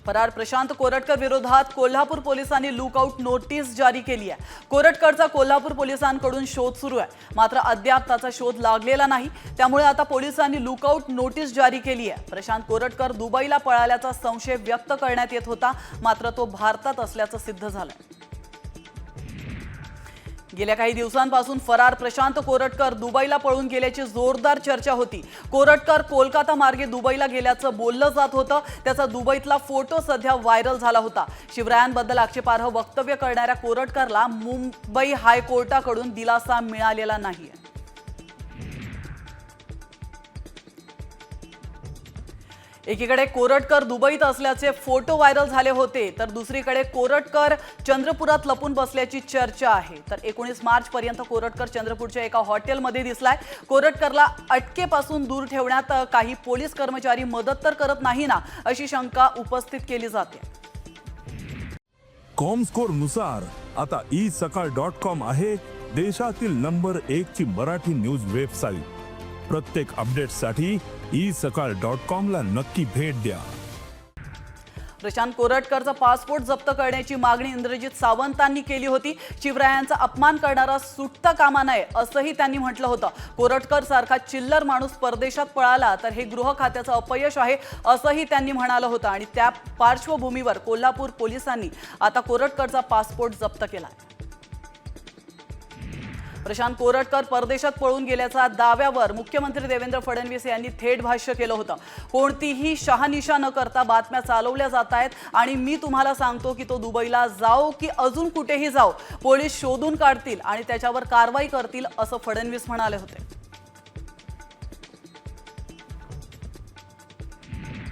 फरार प्रशांत कोरटकर विरोधात कोल्हापूर पोलिसांनी लुकआउट नोटीस जारी केली आहे। कोरटकरचा कोल्हापूर पोलिसांकडून शोध सुरू आहे, मात्र अद्याप त्याचा शोध लागलेला नाही। त्यामुळे आता पोलिसांनी लुकआउट नोटीस जारी केली आहे। प्रशांत कोरटकर दुबईला पळाल्याचा संशय व्यक्त करण्यात येत होता, मात्र तो भारतात असल्याचं सिद्ध झालंय। गेल्या काही दिवसांपासून फरार प्रशांत कोरटकर दुबईला पळून गेल्याची जोरदार चर्चा होती। कोरटकर कोलकाता मार्गे दुबईला गेल्याचं बोललं जात होतं। त्याचा दुबईतला फोटो सध्या व्हायरल झाला होता। शिवरायांबद्दल आक्षेपार्ह वक्तव्य करणाऱ्या कोरटकरला मुंबई हायकोर्टाकडून दिलासा मिळालेला नाहीये। एकीकडे कोरटकर दुबईत असल्याचे फोटो व्हायरल झाले होते, तर दुसरीकडे कोरटकर चंद्रपुरात लपून बसल्याची चर्चा आहे। तर 19 मार्च पर्यंत कोरटकर चंद्रपूरच्या एका हॉटेलमध्ये दिसलाय। कोरटकरला अटकेपासून दूर ठेवण्यात काही पोलीस कर्मचारी मदत तर करत नाही ना, अशी शंका उपस्थित केली जाते। कॉमस्कोर नुसार आता isakal.com आहे देशातील नंबर 1 ची मराठी न्यूज वेबसाईट। प्रत्येक अपडेटसाठी isakal.com ला नक्की भेट द्या। प्रशांत कोरटकरचा पासपोर्ट जप्त करण्याची मागणी इंद्रजित सावंतांनी केली होती। शिवरायांचा अपमान करणारा सुटता कामा नये असंही त्यांनी म्हटलं होतं। कोरटकर सारखा चिल्लर माणूस परदेशात पळाला तर हे गृह खात्याचं अपयश आहे असंही त्यांनी म्हणालं होतं। आणि त्या पार्श्वभूमीवर कोल्हापूर पोलिसांनी आता कोरटकरचा पासपोर्ट जप्त केला। प्रशांत कोरटकर परदेशात पळून गेल्याच्या दाव्यावर मुख्यमंत्री देवेंद्र फडणवीस यांनी थेट भाष्य केलं होतं। कोणतीही शहानिशा न करता बातम्या चालवल्या जात आहेत आणि मी तुम्हाला सांगतो की तो दुबईला जाओ की अजून कुठेही जाओ, पोलीस शोधून काढतील आणि त्याच्यावर कारवाई करतील असं फडणवीस म्हणाले होते।